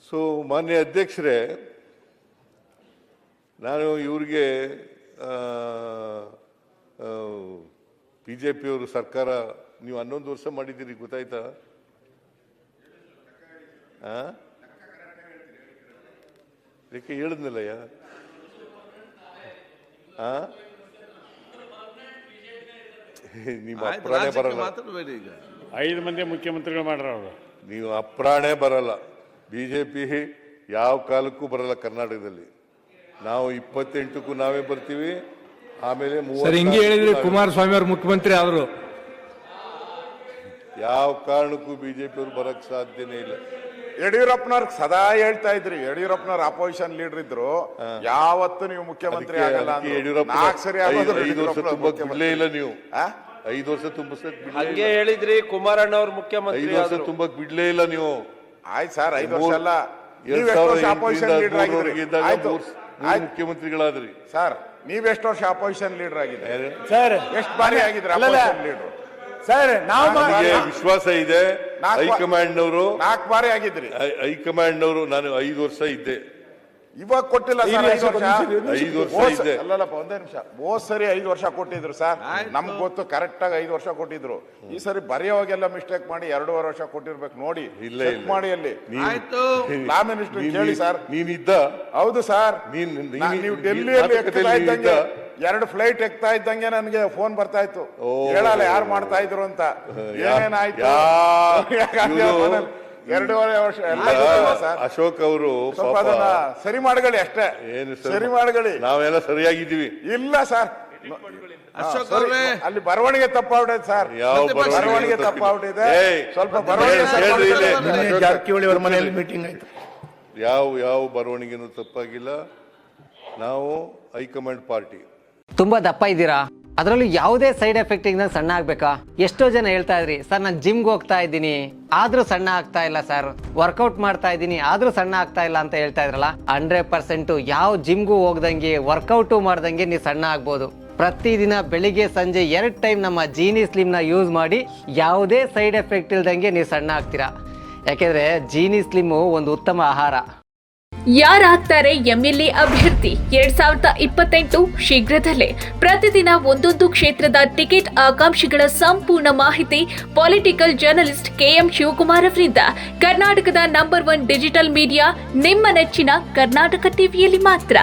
So ಮಾನ್ಯ ಅಧ್ಯಕ್ಷರೇ, ನಾನು ಇವ್ರಿಗೆ ಬಿಜೆಪಿಯವರು ಸರ್ಕಾರ ನೀವು 11 ವರ್ಷ ಮಾಡಿದ್ದೀರಿ, ಗೊತ್ತಾಯ್ತಾ? ಇದಕ್ಕೆ ಹೇಳಿದ್ನಲ್ಲಯ್ಯ. ನಿಮ್ಮ ಅಪ್ರಾಣೆ ಬರಲ್ಲ. 5 ಮಂದಿ ಮುಖ್ಯಮಂತ್ರಿಗಳು ಮಾಡ್ರ ಅವರು. ನೀವು ಅಪ್ರಾಣೆ ಬರಲ್ಲ. ಬಿಜೆಪಿ ಯಾವ ಕಾಲಕ್ಕೂ ಬರಲ್ಲ ಕರ್ನಾಟಕದಲ್ಲಿ. ನಾವು 28ಕ್ಕೂ ನಾವೇ ಬರ್ತೀವಿ. ಆಮೇಲೆ ಹಿಂಗೆ ಹೇಳಿದ್ರಿ ಕುಮಾರಸ್ವಾಮಿ ಅವರು ಮುಖ್ಯಮಂತ್ರಿ ಆದ್ರು. ಯಾವ ಕಾರಣಕ್ಕೂ ಬಿಜೆಪಿ ಅವರು ಬರಕ್ ಸಾಧ್ಯನೇ ಇಲ್ಲ. ಯಡಿಯೂರಪ್ಪನವ್ರಿಗೆ ಸದಾ ಹೇಳ್ತಾ ಇದ್ರಿ, ಯಡಿಯೂರಪ್ಪನವ್ರ ಅಪೋಸಿಷನ್ ಲೀಡರ್ ಇದ್ರು, ಯಾವತ್ತು ನೀವು ಮುಖ್ಯಮಂತ್ರಿ ಆಗಲ್ಲ. ಯಡಿಯೂರಪ್ಪ 5 ವರ್ಷ ತುಂಬಕ್ ಬಿಡ್ಲೇ ಇಲ್ಲ. ನೀವು 5 ವರ್ಷ ತುಂಬಿಸಕ್ ಹಂಗೆ ಹೇಳಿದ್ರಿ. ಕುಮಾರಣ್ಣ ಅವ್ರ ಮುಖ್ಯಮಂತ್ರಿ 5 ವರ್ಷ ತುಂಬಕ್ ಬಿಡ್ಲೇ ಇಲ್ಲ ನೀವು. ಆಯ್ತು ಸರ್, 5 ವರ್ಷ ಅಲ್ಲ, ಅಪೋಸಿಷನ್ ಲೀಡರ್ ಆಗಿದ್ರಿ. ಮುಖ್ಯಮಂತ್ರಿಗಳಾದ್ರಿ ಸರ್. ನೀವೆಷ್ಟು ವರ್ಷ ಅಪೋಸಿಷನ್ ಲೀಡರ್ ಆಗಿದ್ರಿ ಸರ್? ಎಷ್ಟು ಬಾರಿ ಆಗಿದ್ರಿ ಅಪೋಸಿಷನ್ ಲೀಡರ್ ಸರ್? ನಾವು ವಿಶ್ವಾಸ ಇದೆ ಹೈಕಮಾಂಡ್ನವರು. 4 ಬಾರಿ ಆಗಿದ್ರಿ ಹೈಕಮಾಂಡ್ನವರು. ನಾನು 5 ವರ್ಷ ಇದ್ದೆ. ಇವಾಗ ಕೊಟ್ಟಿಲ್ಲ ಸರ್. 5 ವರ್ಷ ಇದ್ದೆ. ಅಲ್ಲಲ್ಲಪ್ಪ, ಒಂದೇ ನಿಮಿಷ. ಹೋದ್ ಸರಿ 5 ವರ್ಷ ಕೊಟ್ಟಿದ್ರು ಸರ್, ನಮ್ಗೆ ಗೊತ್ತು ಕರೆಕ್ಟ್ ಆಗಿ 5 ವರ್ಷ ಕೊಟ್ಟಿದ್ರು. ಈ ಸರಿ ಬರೆಯೋವಾಗೆಲ್ಲ ಮಿಸ್ಟೇಕ್ ಮಾಡಿ 2.5 ವರ್ಷ ಕೊಟ್ಟಿರ್ಬೇಕು. ನೋಡಿ, ಇಲ್ಲ ಮಾಡಿ ಅಲ್ಲಿ ಲಾ ಮಿನಿಸ್ಟರ್ ಕೇಳಿ ಸರ್. ನೀನಿದ್ದ? ಹೌದು ಸರ್. ನೀವು ಡೆಲ್ಲಿಯಲ್ಲಿ ಎಕ್ತಾ ಇದ್ದಂಗೆ 2 ಫ್ಲೈಟ್ ಎಕ್ತಾ ಇದ್ದಂಗೆ ನನಗೆ ಫೋನ್ ಬರ್ತಾ ಇತ್ತು, ಹೇಳಲ್ಲ ಯಾರು ಮಾಡ್ತಾ ಇದ್ರು ಅಂತ. ಏನೇನಾಯ್ತು 2.5 ವರ್ಷ ಅಶೋಕ್ ಅವರು ಸರಿ ಮಾಡಗಳಿ ಅಷ್ಟೇ. ಸರಿ ಮಾಡಗಳಿ, ನಾವೆಲ್ಲ ಸರಿಯಾಗಿದ್ದೀವಿ. ಇಲ್ಲ ಸರ್, ಅಲ್ಲಿ ಬರವಣಿಗೆ ತಪ್ಪಾಗ್ಬಿಟ್ಟೈತೆ ಸರ್. ಯಾವ ಬರವಣಿಗೆ ತಪ್ಪಾಗ್ಬಿಟ್ಟಿದೆ. ಸ್ವಲ್ಪ ಬರವಣಿಗೆ ಜಾರಕಿಹೊಳಿ ಅವರ ಮನೆಯಲ್ಲಿ ಮೀಟಿಂಗ್ ಆಯ್ತು. ಯಾವ ಬರವಣಿಗೆನೂ ತಪ್ಪಾಗಿಲ್ಲ. ನಾವು ಹೈಕಮಾಂಡ್ ಪಾರ್ಟಿ. ತುಂಬಾ ದಪ್ಪ ಇದ್ದೀರಾ, ಅದರಲ್ಲೂ ಯಾವುದೇ ಸೈಡ್ ಎಫೆಕ್ಟ್ ಇಂದ ಸಣ್ಣ ಆಗ್ಬೇಕಾ? ಎಷ್ಟೋ ಜನ ಹೇಳ್ತಾ ಇದ್ರಿ, ಸರ್ ನಾನು ಜಿಮ್ಗೆ ಹೋಗ್ತಾ ಇದ್ದೀನಿ ಆದ್ರೂ ಸಣ್ಣ ಆಗ್ತಾ ಇಲ್ಲ ಸರ್, ವರ್ಕೌಟ್ ಮಾಡ್ತಾ ಇದ್ದೀನಿ ಆದ್ರೂ ಸಣ್ಣ ಆಗ್ತಾ ಇಲ್ಲ ಅಂತ ಹೇಳ್ತಾ ಇದ್ರಲ್ಲ. 100% ಯಾವ ಜಿಮ್ಗೂ ಹೋಗ್ದಂಗೆ ವರ್ಕೌಟು ಮಾಡ್ದಂಗೆ ನೀವು ಸಣ್ಣ ಆಗ್ಬೋದು. ಪ್ರತಿದಿನ ಬೆಳಿಗ್ಗೆ ಸಂಜೆ 2 ಟೈಮ್ ನಮ್ಮ ಜೀನಿ ಸ್ಲಿಮ್ನ ಯೂಸ್ ಮಾಡಿ ಯಾವುದೇ ಸೈಡ್ ಎಫೆಕ್ಟ್ ಇಲ್ದಂಗೆ ನೀವು ಸಣ್ಣ ಆಗ್ತೀರಾ. ಯಾಕೆಂದ್ರೆ ಜೀನಿ ಸ್ಲಿಮ್ಮು ಒಂದು ಉತ್ತಮ ಆಹಾರ. ಯಾರಾಗ್ತಾರೆ ಎಂಎಲ್ಎ ಅಭ್ಯರ್ಥಿ 2028 ಶೀಘ್ರದಲ್ಲೇ. ಪ್ರತಿದಿನ ಒಂದೊಂದು ಕ್ಷೇತ್ರದ ಟಿಕೆಟ್ ಆಕಾಂಕ್ಷಿಗಳ ಸಂಪೂರ್ಣ ಮಾಹಿತಿ ಪೊಲಿಟಿಕಲ್ ಜರ್ನಲಿಸ್ಟ್ KM ಶಿವಕುಮಾರ್ ಅವರಿಂದ. ಕರ್ನಾಟಕದ ನಂಬರ್ 1 ಡಿಜಿಟಲ್ ಮೀಡಿಯಾ ನಿಮ್ಮ ನೆಚ್ಚಿನ ಕರ್ನಾಟಕ ಟಿವಿಯಲ್ಲಿ ಮಾತ್ರ.